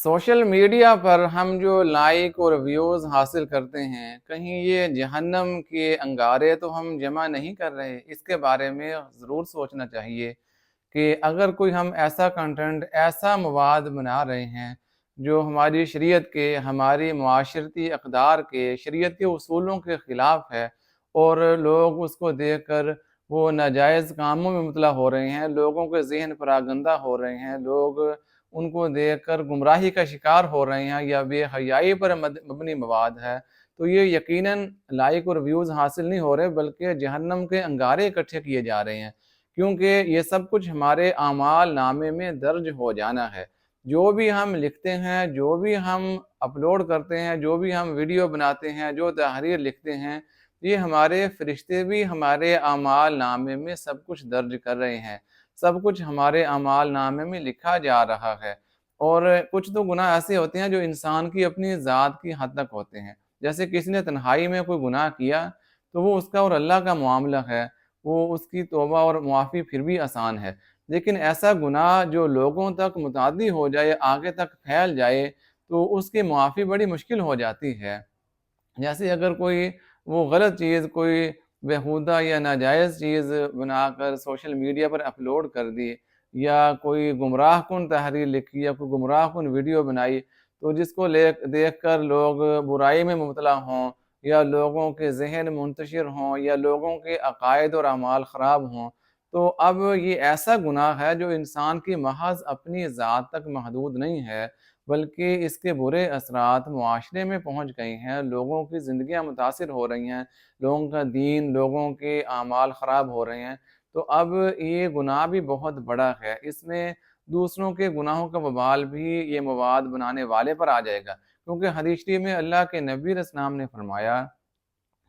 Social media पर हम जो लाइक और व्यूज़ हासिल करते हैं, कहीं ये जहन्नम के अंगारे तो हम जमा नहीं कर रहे? इसके बारे में ज़रूर सोचना चाहिए कि अगर कोई हम ऐसा कंटेंट, ऐसा मवाद बना रहे हैं, जो हमारी शरीयत के, हमारी मुआशरती अक़दार के, शरीयत के उसूलों के ख़िलाफ़ है और लोग उसको देखकर वो नाजायज़ कामों में मुब्तला हो रहे हैं, लोगों के ज़हन परागंदा हो रहे हैं, लोग उनको देखकर गुमराही का शिकार हो रहे हैं या बेहयाई पर मबनी मवाद है, तो ये यकीनन लाइक और व्यूज़ हासिल नहीं हो रहे बल्कि जहन्नम के अंगारे इकट्ठे किए जा रहे हैं। क्योंकि ये सब कुछ हमारे आमाल नामे में दर्ज हो जाना है। जो भी हम लिखते हैं, जो भी हम अपलोड करते हैं, जो भी हम वीडियो बनाते हैं, जो तहरीर लिखते हैं, ये हमारे फ़रिश्ते भी हमारे आमाल नामे में सब कुछ दर्ज कर रहे हैं। सब कुछ हमारे आमाल नामे में लिखा जा रहा है। और कुछ तो गुनाह ऐसे होते हैं जो इंसान की अपनी ज़ात की हद तक होते हैं। जैसे किसी ने तन्हाई में कोई गुनाह किया, तो वो उसका और अल्लाह का मामला है। वो उसकी तौबा और मुआफ़ी फिर भी आसान है। लेकिन ऐसा गुनाह जो लोगों तक मुतअद्दी हो जाए, आगे तक फैल जाए, तो उसकी मुआफ़ी बड़ी मुश्किल हो जाती है। जैसे अगर कोई वो गलत चीज़, कोई बेहुदा या नाजायज़ चीज़ बनाकर सोशल मीडिया पर अपलोड कर दी या कोई गुमराहकुन तहरीर लिखी या कोई गुमराहकुन वीडियो बनाई, तो जिसको देखकर लोग बुराई में मुब्तला हों या लोगों के ज़हन मुंतशिर हों या लोगों के अकायद और अमाल ख़राब हों, तो अब ये ऐसा गुनाह है जो इंसान की महज़ अपनी ज़ात तक महदूद नहीं है, बल्कि इसके बुरे असरात मुआशरे में पहुँच गए हैं, लोगों की ज़िंदगियाँ मुतासिर हो रही हैं, लोगों का दीन, लोगों के आमाल ख़राब हो रहे हैं। तो अब ये गुनाह भी बहुत बड़ा है, इसमें दूसरों के गुनाहों का वबाल भी ये मवाद बनाने वाले पर आ जाएगा। क्योंकि हदीस शरीफ में अल्लाह के नबी अलैहिस्सलाम ने फरमाया,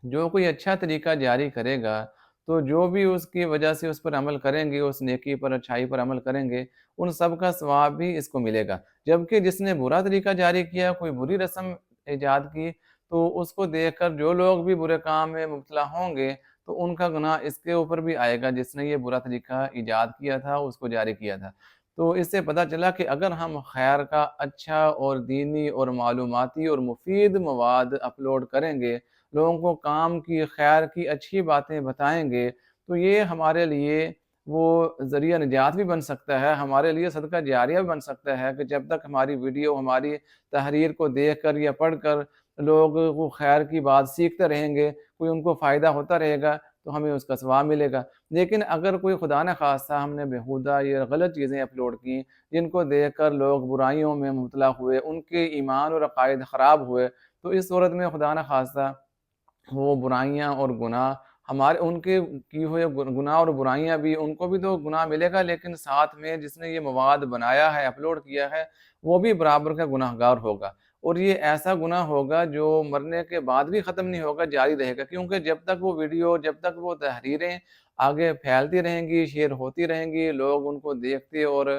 जो कोई अच्छा तरीका जारी करेगा, तो जो भी उसकी वजह से उस पर अमल करेंगे, उस नेकी पर, अच्छाई पर अमल करेंगे, उन सब का सवाब भी इसको मिलेगा। जबकि जिसने बुरा तरीका जारी किया, कोई बुरी रस्म ईजाद की, तो उसको देखकर जो लोग भी बुरे काम में मुब्तला होंगे, तो उनका गुनाह इसके ऊपर भी आएगा, जिसने ये बुरा तरीका ईजाद किया था, उसको जारी किया था। तो इससे पता चला कि अगर हम खैर का अच्छा और दीनी और मालूमाती और मुफ़ीद मवाद अपलोड करेंगे, लोगों को काम की, खैर की अच्छी बातें बताएँगे, तो ये हमारे लिए वो ज़रिया निजात भी बन सकता है, हमारे लिए सदका जारिया भी बन सकता है कि जब तक हमारी वीडियो, हमारी तहरीर को देखकर या पढ़कर लोग वो खैर की बात सीखते रहेंगे, कोई उनको फ़ायदा होता रहेगा, तो हमें उसका सवाब मिलेगा। लेकिन अगर कोई खुदा न ख़ास्ता हमने बेहुदा या गलत चीज़ें अपलोड की, जिनको देखकर लोग बुराइयों में मुब्तला हुए, उनके ईमान और अक़ाइद ख़राब हुए, तो इस सूरत में खुदा न ख़ास्ता वो बुराइयाँ और गुनाह हमारे उनके किए हुए गुनाह और बुराइयाँ भी उनको भी तो गुनाह मिलेगा, लेकिन साथ में जिसने ये मवाद बनाया है, अपलोड किया है, वो भी बराबर का गुनहगार होगा। और ये ऐसा गुनाह होगा जो मरने के बाद भी ख़त्म नहीं होगा, जारी रहेगा। क्योंकि जब तक वो वीडियो, जब तक वो तहरीरें आगे फैलती रहेंगी, शेयर होती रहेंगी, लोग उनको देखते और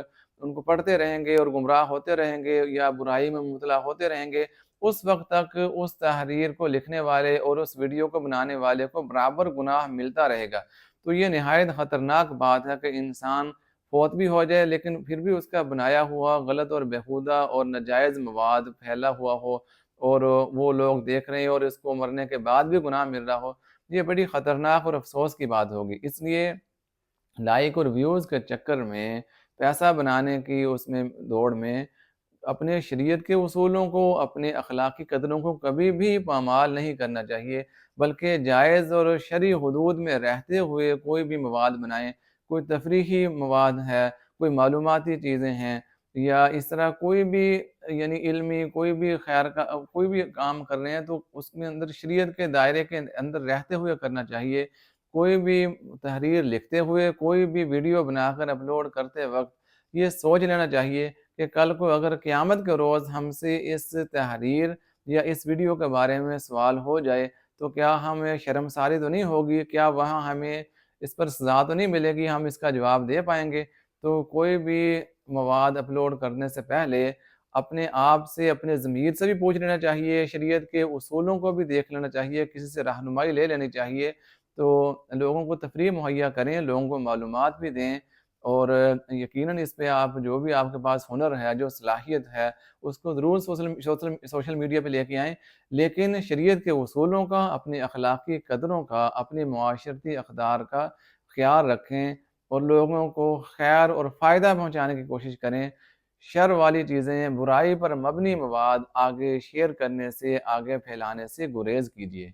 उनको पढ़ते रहेंगे और गुमराह होते रहेंगे या बुराई में मुब्तला होते रहेंगे, उस वक़्त तक उस तहरीर को लिखने वाले और उस वीडियो को बनाने वाले को बराबर गुनाह मिलता रहेगा। तो ये निहायत ख़तरनाक बात है कि इंसान फ़ौत भी हो जाए, लेकिन फिर भी उसका बनाया हुआ गलत और बेहुदा और नाजायज़ मवाद फैला हुआ हो और वो लोग देख रहे हैं और इसको मरने के बाद भी गुनाह मिल रहा हो, ये बड़ी ख़तरनाक और अफ़सोस की बात होगी। इसलिए लाइक और व्यूज़ के चक्कर में, पैसा बनाने की उसमें दौड़ में अपने शरीयत के उसूलों को, अपने अखलाकी कदरों को कभी भी पामाल नहीं करना चाहिए, बल्कि जायज़ और शरई हुदूद में रहते हुए कोई भी मवाद बनाएँ। कोई तफरीही मवाद है, कोई मालूमाती चीज़ें हैं या इस तरह कोई भी यानी इल्मी कोई भी खैर का कोई भी काम कर रहे हैं, तो उसमें अंदर शरीयत के दायरे के अंदर रहते हुए करना चाहिए। कोई भी तहरीर लिखते हुए, कोई भी वीडियो बनाकर अपलोड करते वक़्त ये सोच लेना चाहिए कि कल को अगर क़यामत के रोज़ हमसे इस तहरीर या इस वीडियो के बारे में सवाल हो जाए, तो क्या हमें शर्मसारी तो नहीं होगी? क्या वहाँ हमें इस पर सज़ा तो नहीं मिलेगी? हम इसका जवाब दे पाएँगे? तो कोई भी मवाद अपलोड करने से पहले अपने आप से, अपने ज़मीर से भी पूछ लेना चाहिए, शरीयत के उसूलों को भी देख लेना चाहिए, किसी से रहनुमाई ले लेनी चाहिए। तो लोगों को तफ़रीह मुहैया करें, लोगों को मालूमात भी दें اور یقیناً اس پہ آپ جو بھی آپ کے پاس ہنر ہے، جو صلاحیت ہے، اس کو ضرور سوشل میڈیا پہ لے کے آئیں، لیکن شریعت کے اصولوں کا، اپنی اخلاقی قدروں کا، اپنی معاشرتی اقدار کا خیال رکھیں اور لوگوں کو خیر اور فائدہ پہنچانے کی کوشش کریں۔ شر والی چیزیں، برائی پر مبنی مواد آگے شیئر کرنے سے، آگے پھیلانے سے گریز کیجیے۔